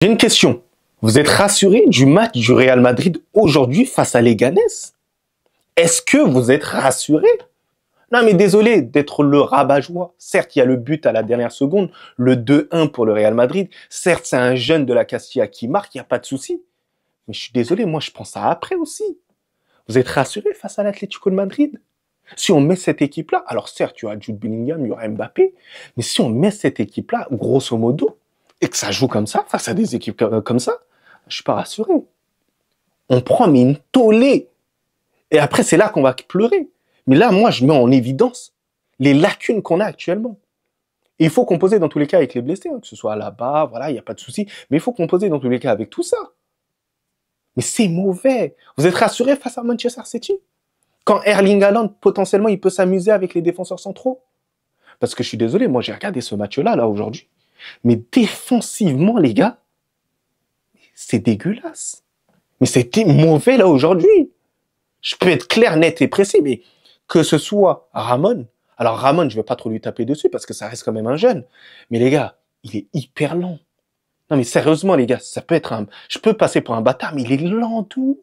J'ai une question. Vous êtes rassuré du match du Real Madrid aujourd'hui face à Leganés? Est-ce que vous êtes rassuré? Non, mais désolé d'être le rabat-joie. Certes, il y a le but à la dernière seconde, le 2-1 pour le Real Madrid. Certes, c'est un jeune de la Castilla qui marque, il n'y a pas de souci. Mais je suis désolé, moi je pense ça après aussi. Vous êtes rassuré face à l'Atlético de Madrid? Si on met cette équipe-là, alors certes, il y aura Jude Bellingham, il y aura Mbappé, mais si on met cette équipe-là, grosso modo, et que ça joue comme ça, face à des équipes comme ça, je suis pas rassuré. On prend mais une tollée. Et après, c'est là qu'on va pleurer. Mais là, moi, je mets en évidence les lacunes qu'on a actuellement. Et il faut composer dans tous les cas avec les blessés, hein, que ce soit là-bas, voilà, il n'y a pas de souci. Mais il faut composer dans tous les cas avec tout ça. Mais c'est mauvais. Vous êtes rassuré face à Manchester City? Quand Erling Haaland, potentiellement, il peut s'amuser avec les défenseurs centraux? Parce que je suis désolé, moi, j'ai regardé ce match-là, là, aujourd'hui. Mais défensivement, les gars, c'est dégueulasse. Mais c'était mauvais, là, aujourd'hui. Je peux être clair, net et précis, mais que ce soit Ramon. Alors, Ramon, je ne vais pas trop lui taper dessus parce que ça reste quand même un jeune. Mais les gars, il est hyper lent. Non, mais sérieusement, les gars, ça peut être un... Je peux passer pour un bâtard, mais il est lent, tout.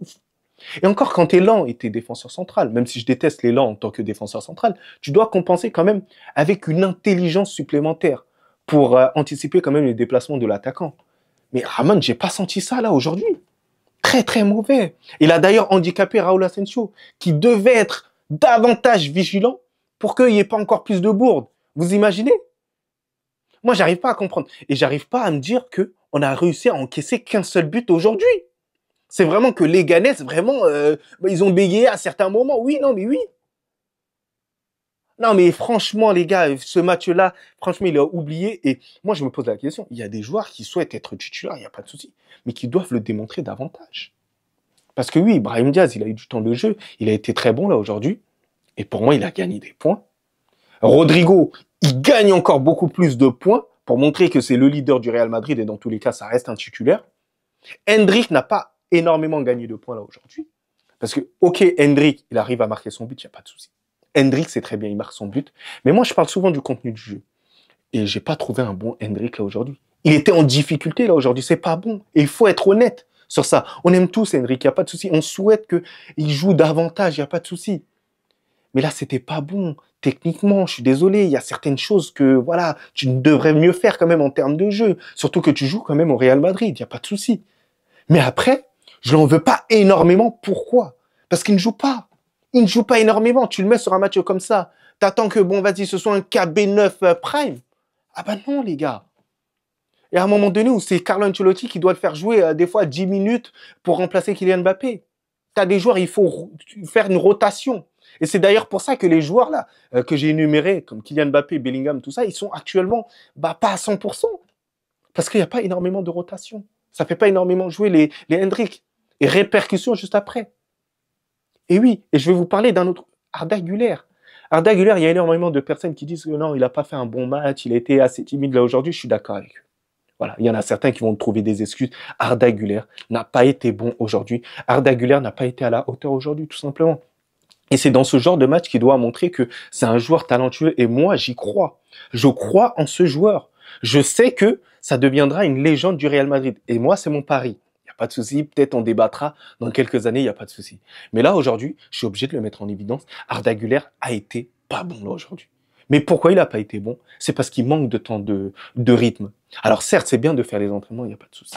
Et encore, quand t'es lent et t'es défenseur central, même si je déteste les lents en tant que défenseur central, tu dois compenser quand même avec une intelligence supplémentaire pour anticiper quand même les déplacements de l'attaquant. Mais Ramon, j'ai pas senti ça là aujourd'hui. Très très mauvais. Il a d'ailleurs handicapé Raúl Asensio, qui devait être davantage vigilant pour qu'il n'y ait pas encore plus de bourdes. Vous imaginez? Moi, j'arrive pas à comprendre. Et j'arrive pas à me dire que on a réussi à encaisser qu'un seul but aujourd'hui. C'est vraiment que les Leganés, vraiment, ils ont bégayé à certains moments. Oui, non, mais oui. Non, mais franchement, les gars, ce match-là, franchement, il a oublié. Et moi, je me pose la question. Il y a des joueurs qui souhaitent être titulaires, il n'y a pas de souci, mais qui doivent le démontrer davantage. Parce que oui, Brahim Diaz, il a eu du temps de jeu. Il a été très bon là aujourd'hui. Et pour moi, il a gagné des points. Rodrigo, il gagne encore beaucoup plus de points pour montrer que c'est le leader du Real Madrid. Et dans tous les cas, ça reste un titulaire. Hendrick n'a pas énormément gagné de points là aujourd'hui. Parce que, ok, Hendrick, il arrive à marquer son but, il n'y a pas de souci. Hendrick, c'est très bien, il marque son but. Mais moi, je parle souvent du contenu du jeu. Et j'ai pas trouvé un bon Hendrick là aujourd'hui. Il était en difficulté là aujourd'hui, c'est pas bon. Et il faut être honnête sur ça. On aime tous Hendrick, il n'y a pas de souci. On souhaite qu'il joue davantage, il n'y a pas de souci. Mais là, c'était pas bon. Techniquement, je suis désolé, il y a certaines choses que, voilà, tu devrais mieux faire quand même en termes de jeu. Surtout que tu joues quand même au Real Madrid, il n'y a pas de souci. Mais après, je l'en veux pas énormément. Pourquoi? Parce qu'il ne joue pas. Il ne joue pas énormément. Tu le mets sur un match comme ça. T'attends que, bon, vas-y, ce soit un KB9 Prime. Ah bah non, les gars. Et à un moment donné où c'est Carlo Ancelotti qui doit le faire jouer des fois 10 minutes pour remplacer Kylian Mbappé. T'as des joueurs, il faut faire une rotation. Et c'est d'ailleurs pour ça que les joueurs là que j'ai énumérés, comme Kylian Mbappé, Bellingham, tout ça, ils sont actuellement pas à 100%. Parce qu'il n'y a pas énormément de rotation. Ça fait pas énormément jouer les Hendrick. Et répercussions juste après. Et oui, et je vais vous parler d'un autre, Arda Güler. Arda Güler, il y a énormément de personnes qui disent que non, il n'a pas fait un bon match, il a été assez timide là aujourd'hui, je suis d'accord avec eux. Voilà, il y en a certains qui vont trouver des excuses. Arda Güler n'a pas été bon aujourd'hui. Arda Güler n'a pas été à la hauteur aujourd'hui, tout simplement. Et c'est dans ce genre de match qu'il doit montrer que c'est un joueur talentueux. Et moi, j'y crois. Je crois en ce joueur. Je sais que ça deviendra une légende du Real Madrid. Et moi, c'est mon pari. Il n'y a pas de souci. Peut-être on débattra dans quelques années. Il n'y a pas de souci. Mais là, aujourd'hui, je suis obligé de le mettre en évidence. Arda Güler a été pas bon là aujourd'hui. Mais pourquoi il n'a pas été bon? C'est parce qu'il manque de temps de rythme. Alors certes, c'est bien de faire les entraînements. Il n'y a pas de souci.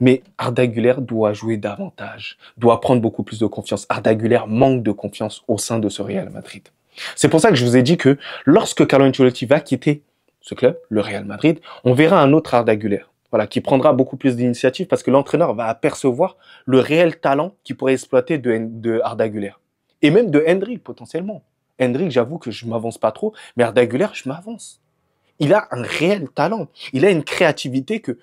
Mais Arda Güler doit jouer davantage, doit prendre beaucoup plus de confiance. Arda Güler manque de confiance au sein de ce Real Madrid. C'est pour ça que je vous ai dit que lorsque Carlo Ancelotti va quitter ce club, le Real Madrid, on verra un autre Arda Güler, voilà, qui prendra beaucoup plus d'initiative parce que l'entraîneur va apercevoir le réel talent qu'il pourrait exploiter de Arda Güler. Et même de Hendrick potentiellement. Hendrick, j'avoue que je m'avance pas trop, mais Arda Güler, je m'avance. Il a un réel talent. Il a une créativité que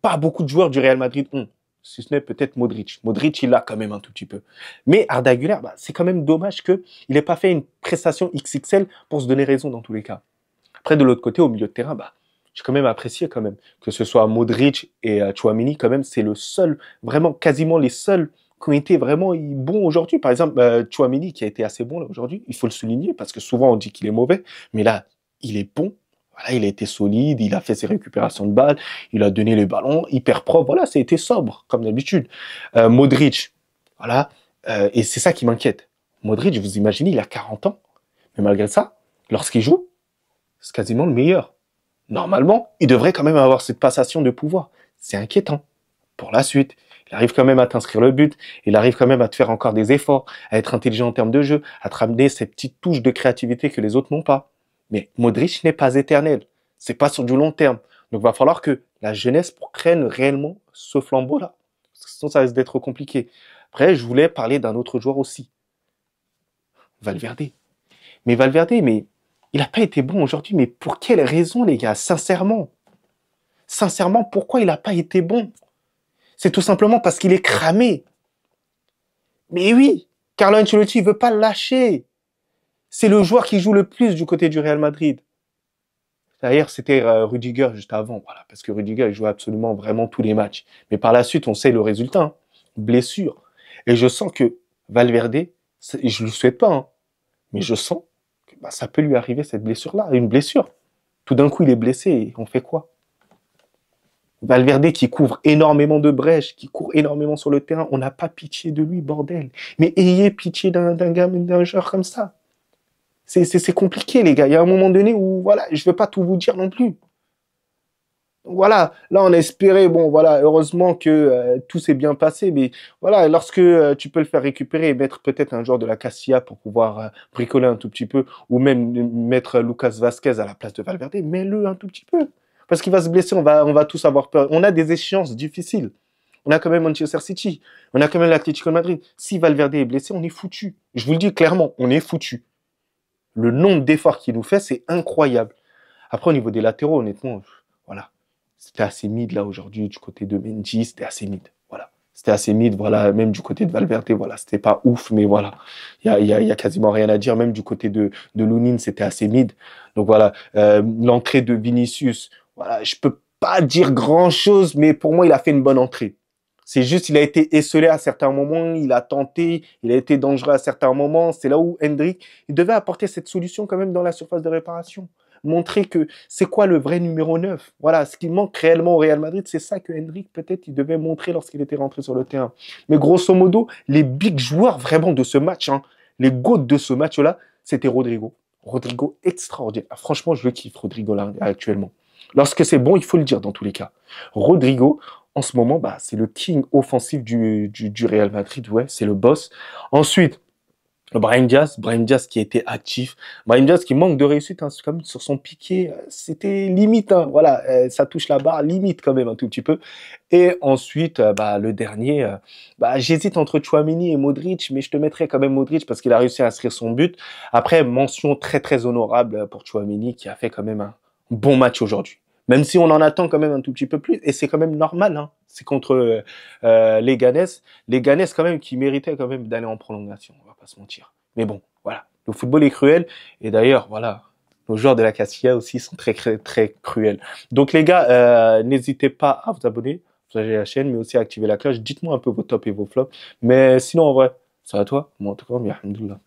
pas beaucoup de joueurs du Real Madrid ont. Si ce n'est peut-être Modric. Modric, il l'a quand même un tout petit peu. Mais Arda Güler, c'est quand même dommage qu'il n'ait pas fait une prestation XXL pour se donner raison dans tous les cas. Après, de l'autre côté, au milieu de terrain, j'ai quand même apprécié quand même. Que ce soit Modric et Tchouaméni, quand même, c'est le seul, vraiment quasiment les seuls qui ont été vraiment bons aujourd'hui. Par exemple, Tchouaméni qui a été assez bon là aujourd'hui, il faut le souligner parce que souvent on dit qu'il est mauvais, mais là, il est bon. Voilà, il a été solide, il a fait ses récupérations de balles, il a donné les ballons, hyper propre. Voilà, ça a été sobre, comme d'habitude. Modric, voilà, et c'est ça qui m'inquiète. Modric, vous imaginez, il a 40 ans, mais malgré ça, lorsqu'il joue, c'est quasiment le meilleur. Normalement, il devrait quand même avoir cette passation de pouvoir. C'est inquiétant pour la suite. Il arrive quand même à t'inscrire le but, il arrive quand même à te faire encore des efforts, à être intelligent en termes de jeu, à te ramener ces petites touches de créativité que les autres n'ont pas. Mais Modric n'est pas éternel. C'est pas sur du long terme. Donc, il va falloir que la jeunesse prenne réellement ce flambeau-là. Sinon, ça risque d'être compliqué. Après, je voulais parler d'un autre joueur aussi. Valverde. Mais Valverde, mais il n'a pas été bon aujourd'hui. Mais pour quelle raison, les gars? Sincèrement. Sincèrement, pourquoi il n'a pas été bon? C'est tout simplement parce qu'il est cramé. Mais oui, Carlo Ancelotti ne veut pas le lâcher. C'est le joueur qui joue le plus du côté du Real Madrid. D'ailleurs, c'était Rudiger juste avant, voilà, parce que Rudiger il jouait absolument vraiment tous les matchs. Mais par la suite, on sait le résultat, hein, blessure. Et je sens que Valverde, je ne le souhaite pas, hein, mais je sens que bah, ça peut lui arriver cette blessure-là, une blessure. Tout d'un coup, il est blessé et on fait quoi? Valverde qui couvre énormément de brèches, qui court énormément sur le terrain, on n'a pas pitié de lui, bordel. Mais ayez pitié d'un joueur comme ça. C'est compliqué, les gars. Il y a un moment donné où, voilà, je ne vais pas tout vous dire non plus. Voilà, là on a espéré, bon voilà, heureusement que tout s'est bien passé, mais voilà, lorsque tu peux le faire récupérer et mettre peut-être un joueur de la Castilla pour pouvoir bricoler un tout petit peu, ou même mettre Lucas Vasquez à la place de Valverde, mets-le un tout petit peu. Parce qu'il va se blesser, on va tous avoir peur. On a des échéances difficiles. On a quand même Manchester City, on a quand même l'Atlético de Madrid. Si Valverde est blessé, on est foutu. Je vous le dis clairement, on est foutu. Le nombre d'efforts qu'il nous fait, c'est incroyable. Après, au niveau des latéraux, honnêtement, voilà. C'était assez mid là aujourd'hui du côté de Mendy, c'était assez mid. Voilà. C'était assez mid, voilà, même du côté de Valverde, voilà, c'était pas ouf, mais voilà. Il y a quasiment rien à dire, même du côté de Lunin, c'était assez mid. Donc voilà, l'entrée de Vinicius, voilà, je peux pas dire grand chose, mais pour moi, il a fait une bonne entrée. C'est juste, il a été esselé à certains moments, il a tenté, il a été dangereux à certains moments. C'est là où Hendrik, il devait apporter cette solution quand même dans la surface de réparation. Montrer que c'est quoi le vrai numéro 9. Voilà, ce qui manque réellement au Real Madrid, c'est ça que Hendrik, peut-être, il devait montrer lorsqu'il était rentré sur le terrain. Mais grosso modo, les big joueurs vraiment de ce match, hein, les GOAT de ce match-là, c'était Rodrigo. Rodrigo extraordinaire. Ah, franchement, je le kiffe, Rodrigo, là, actuellement. Lorsque c'est bon, il faut le dire dans tous les cas. Rodrigo, en ce moment, bah, c'est le king offensif du Real Madrid, ouais, c'est le boss. Ensuite, Brahim Diaz qui a été actif, Brahim Diaz qui manque de réussite, hein, comme sur son piqué, c'était limite, hein, voilà, ça touche la barre, limite quand même un tout petit peu. Et ensuite, bah, le dernier, bah, j'hésite entre Tchouaméni et Modric, mais je te mettrais quand même Modric parce qu'il a réussi à inscrire son but. Après, mention très très honorable pour Tchouaméni qui a fait quand même un bon match aujourd'hui. Même si on en attend quand même un tout petit peu plus, et c'est quand même normal, hein. C'est contre les Ganes quand même qui méritaient quand même d'aller en prolongation, on va pas se mentir. Mais bon, voilà, le football est cruel, et d'ailleurs, voilà, nos joueurs de la Castilla aussi sont très très cruels. Donc les gars, n'hésitez pas à vous abonner, partager la chaîne, mais aussi à activer la cloche. Dites-moi un peu vos tops et vos flops. Mais sinon, en vrai, ça va toi? Moi, en tout cas, bien, alhamdoulilah.